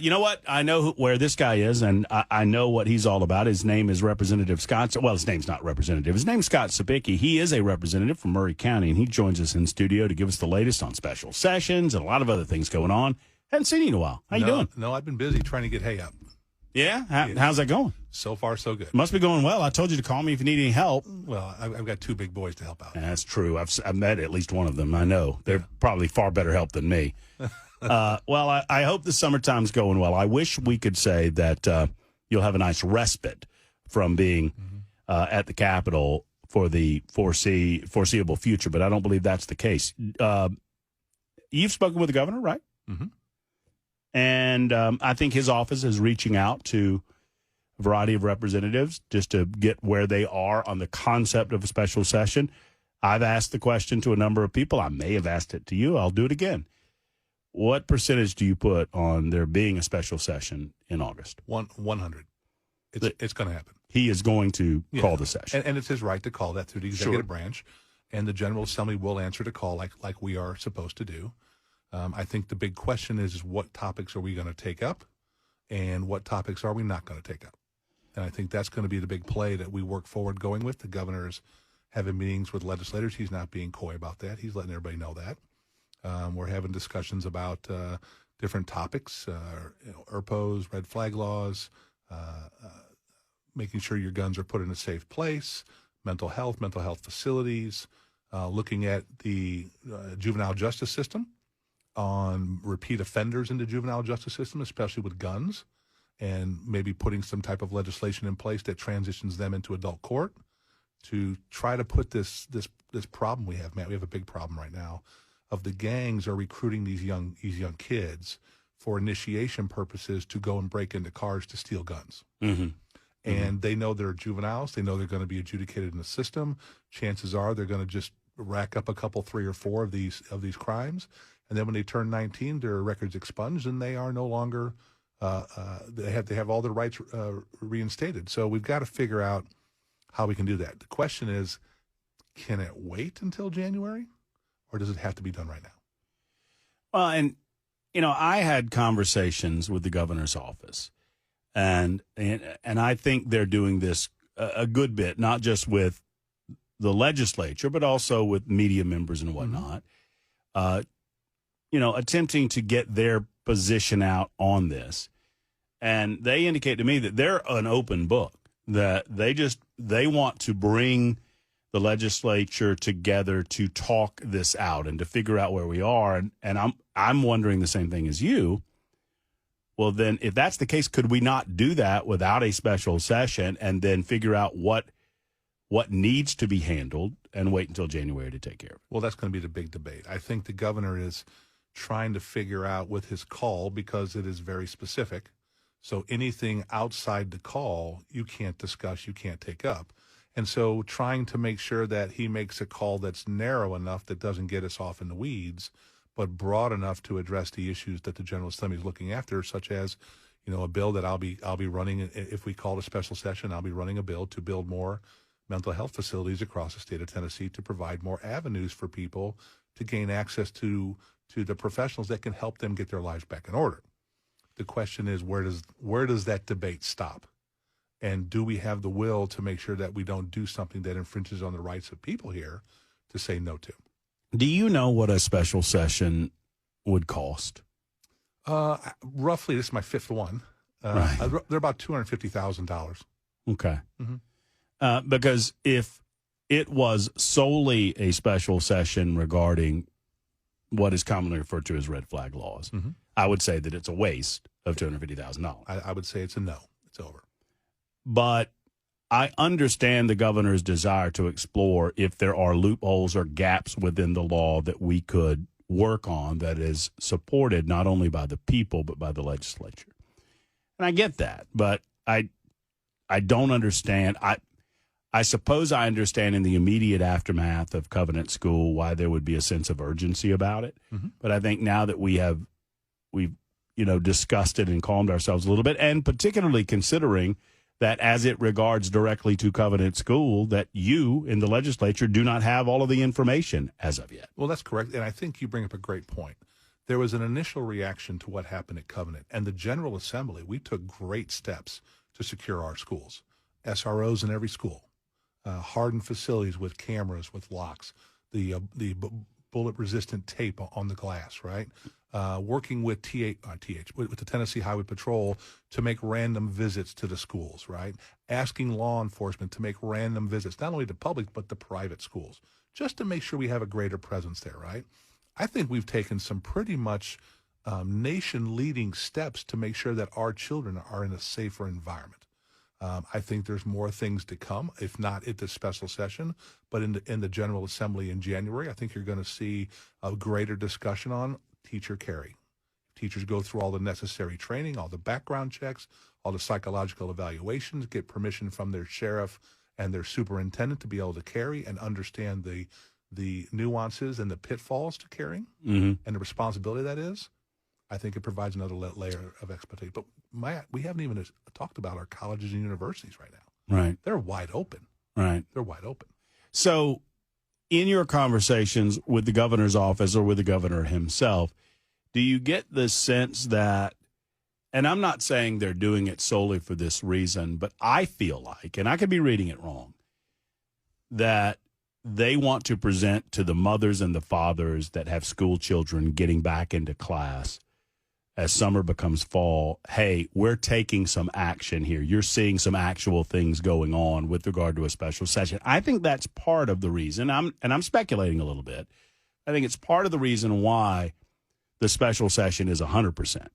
You know what? I know where this guy is, and I know what he's all about. His name is Representative Scott. Well, his name's not Representative. His name's Scott Cepicky. He is a representative from Murray County, and he joins us in studio to give us the latest on special sessions and a lot of other things going on. Hadn't seen you in a while. How you doing? No, I've been busy trying to get hay up. Yeah? How's that going? So far, so good. Must be going well. I told you to call me if you need any help. Well, I've got two big boys to help out. That's true. I've met at least one of them. I know. They're probably far better help than me. Well, I hope the summertime's going well. I wish we could say that you'll have a nice respite from being at the Capitol for the foreseeable future, but I don't believe that's the case. You've spoken with the governor, right? Mm-hmm. And I think his office is reaching out to a variety of representatives just to get where they are on the concept of a special session. I've asked the question to a number of people. I may have asked it to you. I'll do it again. What percentage do you put on there being a special session in August? 100. It's going to happen. He is going to call the session. And it's his right to call that through the executive branch. And the General Assembly will answer the call like we are supposed to do. I think the big question is what topics are we going to take up and what topics are we not going to take up? And I think that's going to be the big play that we work forward going with. The governor's having meetings with legislators. He's not being coy about that. He's letting everybody know that. We're having discussions about different topics, ERPOs, red flag laws, making sure your guns are put in a safe place, mental health facilities, looking at the juvenile justice system, on repeat offenders in the juvenile justice system, especially with guns, and maybe putting some type of legislation in place that transitions them into adult court to try to put this problem we have, Matt. We have a big problem right now of the gangs are recruiting these young kids for initiation purposes to go and break into cars to steal guns. Mm-hmm. And they know they're juveniles. They know they're going to be adjudicated in the system. Chances are they're going to just rack up a couple, 3 or 4 of these crimes. And then when they turn 19, their records expunged, and they are no longer. They have all their rights reinstated. So we've got to figure out how we can do that. The question is, can it wait until January, or does it have to be done right now? Well, and I had conversations with the governor's office, and I think they're doing this a good bit, not just with the legislature, but also with media members and whatnot. Attempting to get their position out on this. And they indicate to me that they're an open book, that they want to bring the legislature together to talk this out and to figure out where we are. And I'm wondering the same thing as you. Well, then, if that's the case, could we not do that without a special session and then figure out what needs to be handled and wait until January to take care of it? Well, that's going to be the big debate. I think the governor is trying to figure out with his call, because it is very specific. So anything outside the call, you can't discuss, you can't take up. And so trying to make sure that he makes a call that's narrow enough that doesn't get us off in the weeds, but broad enough to address the issues that the General Assembly is looking after, such as, a bill that I'll be running. If we call a special session, I'll be running a bill to build more mental health facilities across the state of Tennessee to provide more avenues for people to gain access to the professionals that can help them get their lives back in order. The question is, where does that debate stop? And do we have the will to make sure that we don't do something that infringes on the rights of people here to say no to? Do you know what a special session would cost? Roughly, this is my 5th one. Right. They're about $250,000. Okay. Mm-hmm. Because if it was solely a special session regarding what is commonly referred to as red flag laws, I would say that it's a waste of $250,000. I would say it's a no. It's over. But I understand the governor's desire to explore if there are loopholes or gaps within the law that we could work on that is supported not only by the people but by the legislature. And I get that, but I don't understand. I suppose I understand in the immediate aftermath of Covenant School why there would be a sense of urgency about it. Mm-hmm. But I think now that we've discussed it and calmed ourselves a little bit, and particularly considering that as it regards directly to Covenant School, that you in the legislature do not have all of the information as of yet. Well, that's correct. And I think you bring up a great point. There was an initial reaction to what happened at Covenant, and the General Assembly, we took great steps to secure our schools. SROs in every school, hardened facilities with cameras, with locks, the bullet-resistant tape on the glass, right? Working with with the Tennessee Highway Patrol to make random visits to the schools, right? Asking law enforcement to make random visits, not only to public, but the private schools, just to make sure we have a greater presence there, right? I think we've taken some pretty much nation-leading steps to make sure that our children are in a safer environment. I think there's more things to come, if not at the special session, but in the General Assembly in January. I think you're going to see a greater discussion on teacher carry. Teachers go through all the necessary training, all the background checks, all the psychological evaluations, get permission from their sheriff and their superintendent to be able to carry and understand the nuances and the pitfalls to carrying and the responsibility that is. I think it provides another layer of expertise. But we haven't even talked about our colleges and universities right now. Right. They're wide open. Right. They're wide open. So in your conversations with the governor's office or with the governor himself, do you get the sense that, and I'm not saying they're doing it solely for this reason, but I feel like, and I could be reading it wrong, that they want to present to the mothers and the fathers that have school children getting back into class as summer becomes fall, hey, we're taking some action here. You're seeing some actual things going on with regard to a special session. I think that's part of the reason, I'm speculating a little bit, I think it's part of the reason why the special session is 100%,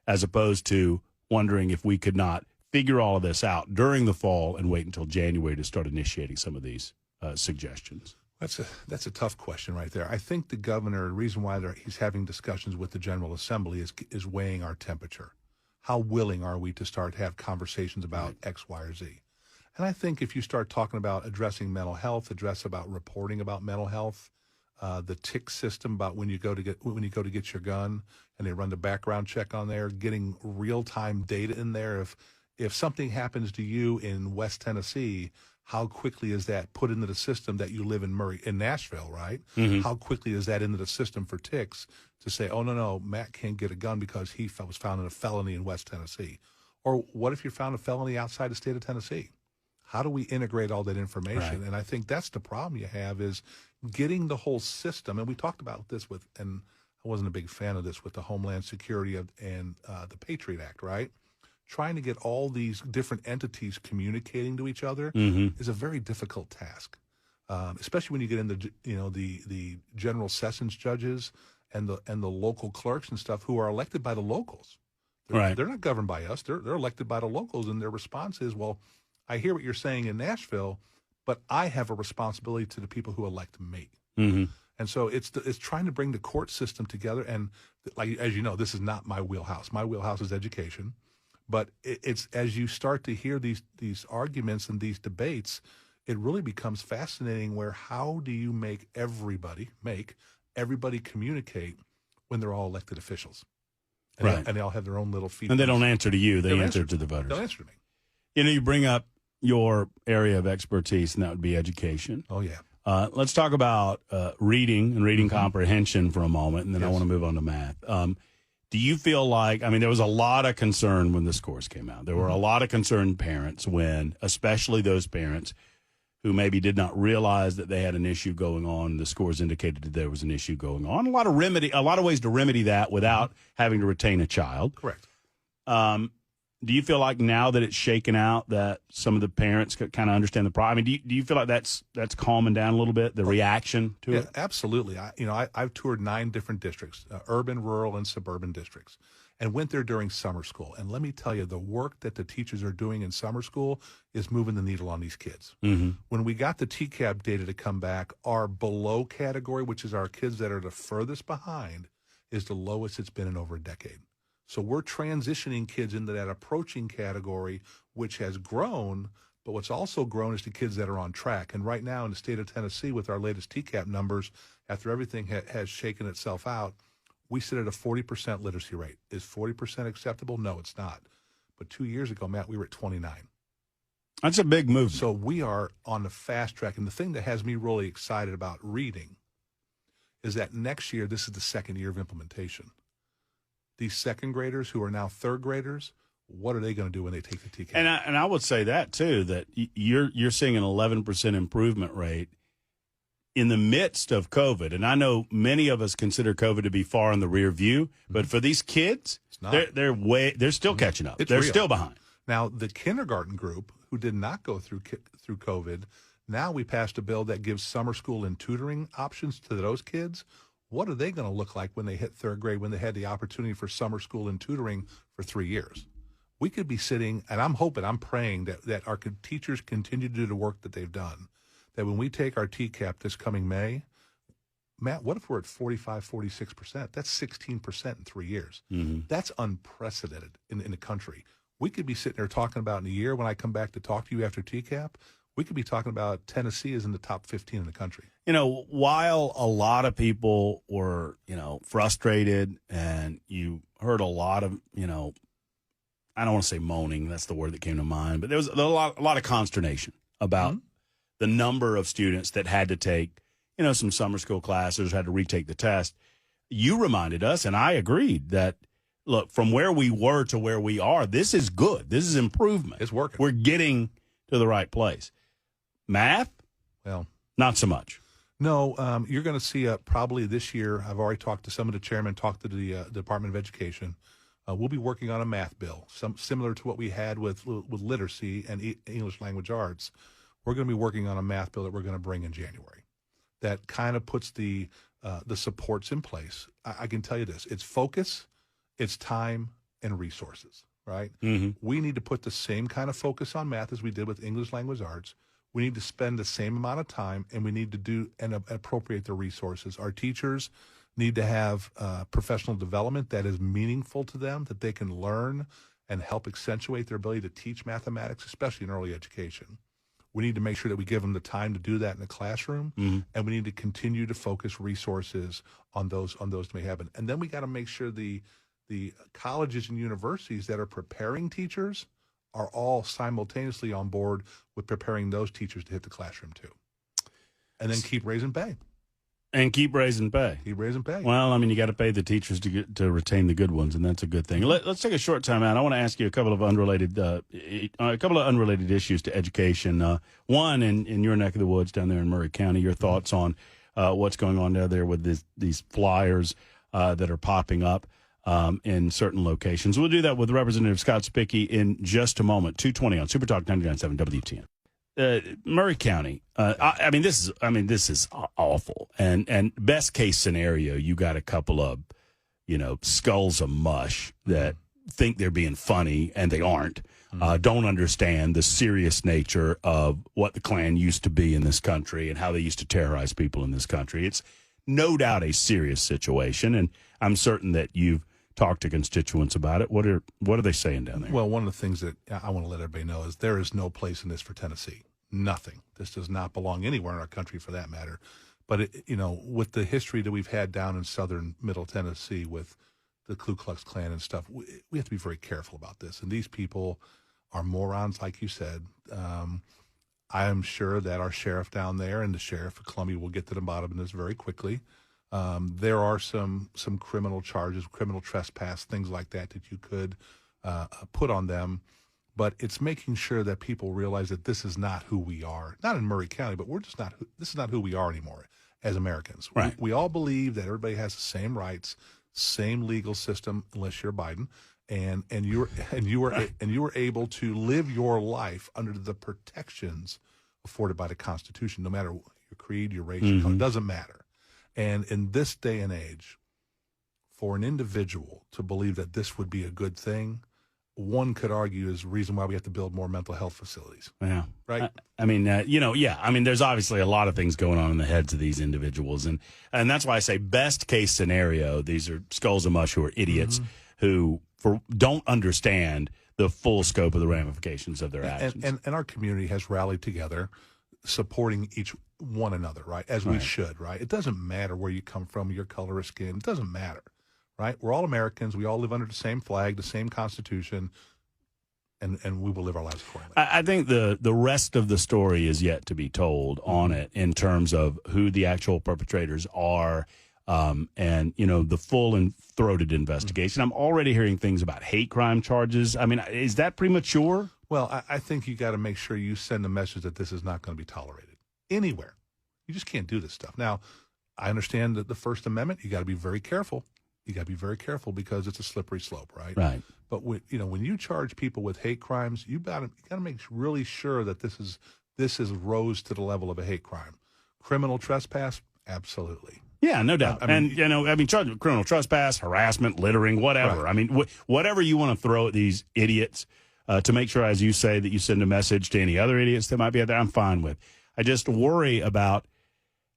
as opposed to wondering if we could not figure all of this out during the fall and wait until January to start initiating some of these suggestions. That's a tough question right there. I think the governor, the reason why he's having discussions with the General Assembly is weighing our temperature. How willing are we to start to have conversations about X, Y, or Z? And I think if you start talking about addressing mental health, about reporting about mental health, the tick system about when you go to get your gun and they run the background check on there, getting real-time data in there. If something happens to you in West Tennessee, how quickly is that put into the system that you live in Nashville, right? Mm-hmm. How quickly is that into the system for ticks to say, oh, no, Matt can't get a gun because he was found in a felony in West Tennessee? Or what if you're found a felony outside the state of Tennessee? How do we integrate all that information? Right. And I think that's the problem you have is getting the whole system. And we talked about this and I wasn't a big fan of this with the Homeland Security and the Patriot Act, right? Trying to get all these different entities communicating to each other is a very difficult task, especially when you get into the general sessions judges and the local clerks and stuff who are elected by the locals. They're not governed by us. They're elected by the locals, and their response is, well, I hear what you're saying in Nashville, but I have a responsibility to the people who elect me. Mm-hmm. And so it's trying to bring the court system together. And like as you know, this is not my wheelhouse. My wheelhouse is education. But it's as you start to hear these arguments and these debates, it really becomes fascinating where how do you make everybody communicate when they're all elected officials? And right. And they all have their own little feet. And they don't answer to you. They answer to the voters. They'll answer to me. You bring up your area of expertise, and that would be education. Oh, yeah. Let's talk about reading and reading comprehension for a moment, and then I want to move on to math. Do you feel like, there was a lot of concern when the scores came out. There were a lot of concerned parents especially those parents who maybe did not realize that they had an issue going on. The scores indicated that there was an issue going on. A lot of ways to remedy that without having to retain a child. Correct. Do you feel like now that it's shaken out that some of the parents could kind of understand the problem? Do you feel like that's calming down a little bit, the reaction to it? Absolutely. I've toured 9 different districts, urban, rural, and suburban districts, and went there during summer school. And let me tell you, the work that the teachers are doing in summer school is moving the needle on these kids. Mm-hmm. When we got the TCAP data to come back, our below category, which is our kids that are the furthest behind, is the lowest it's been in over a decade. So we're transitioning kids into that approaching category, which has grown, but what's also grown is the kids that are on track. And right now in the state of Tennessee, with our latest TCAP numbers, after everything has shaken itself out, we sit at a 40% literacy rate. Is 40% acceptable? No, it's not. But 2 years ago, Matt, we were at 29. That's a big move. So we are on the fast track. And the thing that has me really excited about reading is that next year, this is the second year of implementation. these second graders who are now third graders, what are they going to do when they take the TCAP? And I would say that too, that you're seeing an 11% improvement rate in the midst of COVID. And I know many of us consider COVID to be far in the rear view, but for these kids, they're still catching up. They're still behind. Now, the kindergarten group who did not go through COVID, now we passed a bill that gives summer school and tutoring options to those kids. What are they going to look like when they hit third grade, when they had the opportunity for summer school and tutoring for 3 years? We could be sitting, and I'm praying that our teachers continue to do the work that they've done, that when we take our TCAP this coming May, Matt, what if we're at 45, 46%? That's 16% in 3 years. Mm-hmm. That's unprecedented in the country. We could be sitting there talking about in a year when I come back to talk to you after TCAP, we could be talking about Tennessee is in the top 15 in the country. While a lot of people were, frustrated, and you heard a lot of, I don't want to say moaning, that's the word that came to mind, but there was a lot of consternation about the number of students that had to take, some summer school classes, had to retake the test. You reminded us, and I agreed, that, look, from where we were to where we are, this is good. This is improvement. It's working. We're getting to the right place. Math? Well, not so much. No, you're going to see probably this year, I've already talked to some of the chairmen, talked to the Department of Education. We'll be working on a math bill, similar to what we had with literacy and English language arts. We're going to be working on a math bill that we're going to bring in January that kind of puts the supports in place. I can tell you this. It's focus, it's time, and resources, right? Mm-hmm. We need to put the same kind of focus on math as we did with English language arts. We need to spend the same amount of time, and we need to do and appropriate the resources. Our teachers need to have professional development that is meaningful to them, that they can learn and help accentuate their ability to teach mathematics, especially in early education. We need to make sure that we give them the time to do that in the classroom, and we need to continue to focus resources on those that may happen. And then we got to make sure the colleges and universities that are preparing teachers are all simultaneously on board with preparing those teachers to hit the classroom too. And then keep raising pay. And keep raising pay. Keep raising pay. Well, you got to pay the teachers to retain the good ones, and that's a good thing. Let's take a short time out. I want to ask you a couple of unrelated issues to education. One, in your neck of the woods down there in Murray County, your thoughts on what's going on down there with these flyers that are popping up in certain locations. We'll do that with Representative Scott Cepicky in just a moment. 2:20 on Super Talk 99.7 WTN. Murray County. This is awful. And best case scenario, you got a couple of, skulls of mush that think they're being funny and they aren't. Don't understand the serious nature of what the Klan used to be in this country and how they used to terrorize people in this country. It's no doubt a serious situation, and I'm certain that you've talked to constituents about it. What are they saying down there? Well, one of the things that I want to let everybody know is there is no place in this for Tennessee. Nothing. This does not belong anywhere in our country for that matter. But, with the history that we've had down in southern middle Tennessee with the Ku Klux Klan and stuff, we have to be very careful about this. And these people are morons, like you said. I am sure that our sheriff down there and the sheriff of Columbia will get to the bottom of this very quickly. There are some criminal charges, criminal trespass, things like that you could put on them. But it's making sure that people realize that this is not who we are. Not in Murray County, but this is not who we are anymore as Americans. Right. We all believe that everybody has the same rights, same legal system, unless you're Biden, and you are able to live your life under the protections afforded by the Constitution, no matter your creed, your race, your color, it doesn't matter. And in this day and age, for an individual to believe that this would be a good thing, one could argue is the reason why we have to build more mental health facilities. Yeah. Right. There's obviously a lot of things going on in the heads of these individuals. And that's why I say best case scenario, these are skulls of mush who are idiots who don't understand the full scope of the ramifications of their actions. And our community has rallied together, supporting one another, right? As we should, right? It doesn't matter where you come from, your color of skin. It doesn't matter. Right? We're all Americans. We all live under the same flag, the same Constitution, and we will live our lives accordingly. I think the rest of the story is yet to be told on it in terms of who the actual perpetrators are, and, the full and throated investigation. I'm already hearing things about hate crime charges. I mean, is that premature? Well, I think you got to make sure you send a message that this is not going to be tolerated anywhere. You just can't do this stuff. Now, I understand that the First Amendment, you got to be very careful. You got to be very careful because it's a slippery slope, right? Right. But when you charge people with hate crimes, you got to make really sure that this is rose to the level of a hate crime. Criminal trespass, absolutely. Yeah, no doubt. Charged with criminal trespass, harassment, littering, whatever. Right. I mean, whatever you want to throw at these idiots to make sure, as you say, that you send a message to any other idiots that might be out there, I'm fine with. I just worry about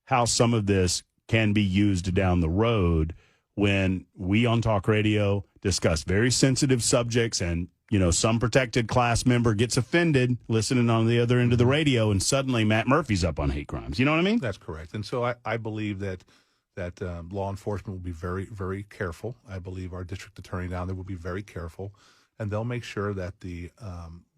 how some of this can be used down the road when we on talk radio discuss very sensitive subjects and, some protected class member gets offended listening on the other end of the radio and suddenly Matt Murphy's up on hate crimes. You know what I mean? That's correct. And so I believe that law enforcement will be very, very careful. I believe our district attorney down there will be very careful, and they'll make sure that the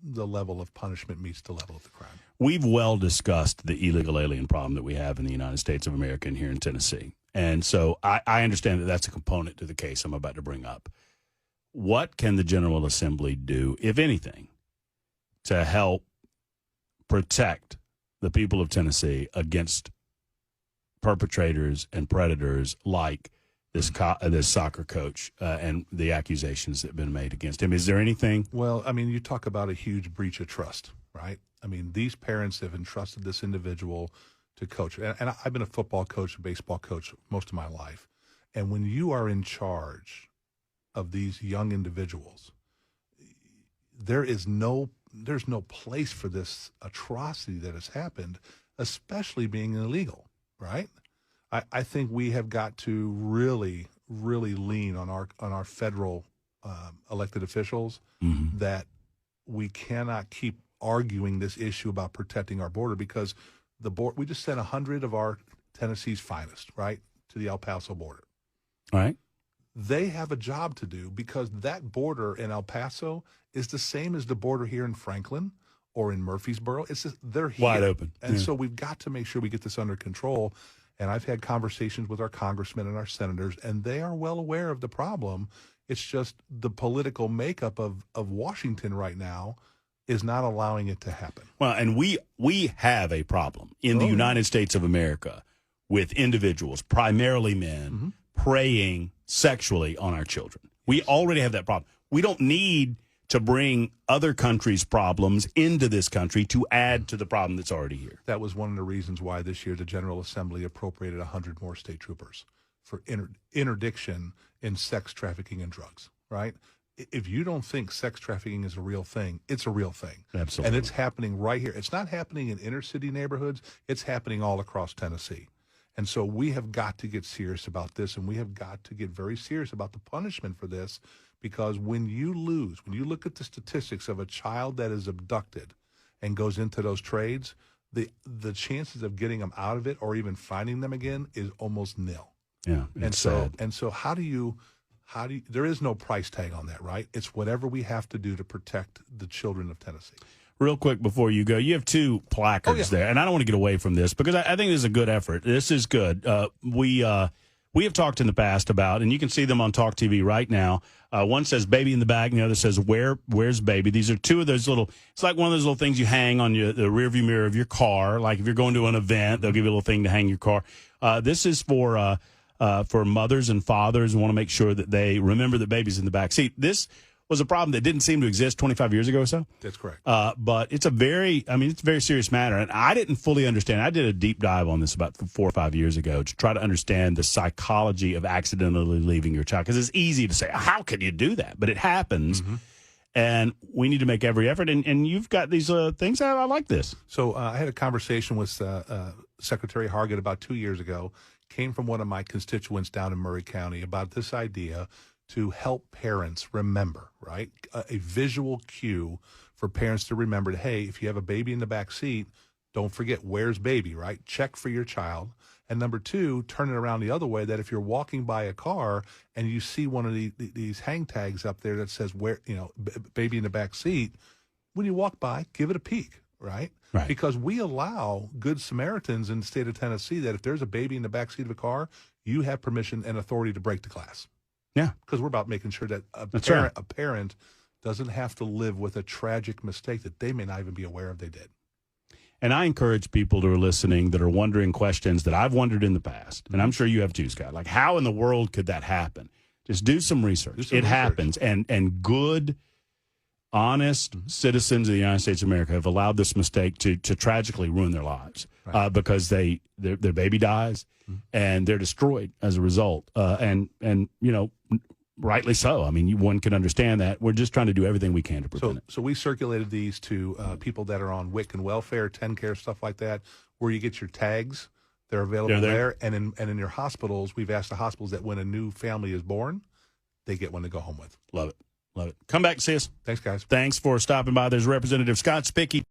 level of punishment meets the level of the crime. We've well discussed the illegal alien problem that we have in the United States of America and here in Tennessee. And so I understand that that's a component to the case I'm about to bring up. What can the General Assembly do, if anything, to help protect the people of Tennessee against perpetrators and predators like this soccer coach and the accusations that have been made against him? Is there anything? Well, I mean, you talk about a huge breach of trust, right? I mean, these parents have entrusted this individual to coach. And I've been a football coach, a baseball coach most of my life. And when you are in charge of these young individuals, there's no place for this atrocity that has happened, especially being illegal, right? I think we have got to really, really lean on our federal elected officials that we cannot keep arguing this issue about protecting our border, because we just sent 100 of our Tennessee's finest, right, to the El Paso border. All right. They have a job to do because that border in El Paso is the same as the border here in Franklin or in Murfreesboro. It's just, they're here. Wide open. And so we've got to make sure we get this under control. And I've had conversations with our congressmen and our senators, and they are well aware of the problem. It's just the political makeup of Washington right now is not allowing it to happen. Well, and we have a problem in the United States of America with individuals, primarily men, preying sexually on our children. We already have that problem. We don't need to bring other countries' problems into this country to add to the problem that's already here. That was one of the reasons why this year the General Assembly appropriated 100 more state troopers for interdiction in sex trafficking and drugs, right? If you don't think sex trafficking is a real thing, it's a real thing. Absolutely. And it's happening right here. It's not happening in inner city neighborhoods. It's happening all across Tennessee. And so we have got to get serious about this, and we have got to get very serious about the punishment for this, because when you look at the statistics of a child that is abducted and goes into those trades, the chances of getting them out of it or even finding them again is almost nil. Yeah, sad. So how do you there is no price tag on that, right? It's whatever we have to do to protect the children of Tennessee. Real quick before you go, you have two placards there, and I don't want to get away from this because I think this is a good effort. This is good. We have talked in the past about, and you can see them on Talk TV right now. One says "baby in the bag," and the other says "where's baby?" These are two of those little. It's like one of those little things you hang on the rearview mirror of your car. Like if you're going to an event, they'll give you a little thing to hang your car. This is for mothers and fathers who want to make sure that they remember that baby's in the back seat. This was a problem that didn't seem to exist 25 years ago or so. That's correct. But it's a very serious matter. And I didn't fully understand. I did a deep dive on this about 4 or 5 years ago to try to understand the psychology of accidentally leaving your child. Because it's easy to say, how could you do that? But it happens. Mm-hmm. And we need to make every effort. And you've got these things. I like this. So I had a conversation with Secretary Hargett about 2 years ago. Came from one of my constituents down in Murray County about this idea to help parents remember, right? A visual cue for parents to remember that, hey, if you have a baby in the back seat, don't forget, where's baby, right? Check for your child. And number two, turn it around the other way, that if you're walking by a car and you see one of these hang tags up there that says, where, baby in the back seat, when you walk by, give it a peek, right? Because we allow good Samaritans in the state of Tennessee that if there's a baby in the back seat of a car, you have permission and authority to break the glass. Yeah. Because we're about making sure that a parent doesn't have to live with a tragic mistake that they may not even be aware of they did. And I encourage people who are listening that are wondering questions that I've wondered in the past, and I'm sure you have too, Scott. Like, how in the world could that happen? Just do some research. It happens, and good, honest citizens of the United States of America have allowed this mistake to tragically ruin their lives because their baby dies and they're destroyed as a result. And rightly so. I mean, one can understand that. We're just trying to do everything we can to prevent it. So we circulated these to people that are on WIC and welfare, TennCare, stuff like that, where you get your tags. They're available there. And in your hospitals, we've asked the hospitals that when a new family is born, they get one to go home with. Love it. Love it. Come back and see us. Thanks, guys. Thanks for stopping by. There's Representative Scott Cepicky.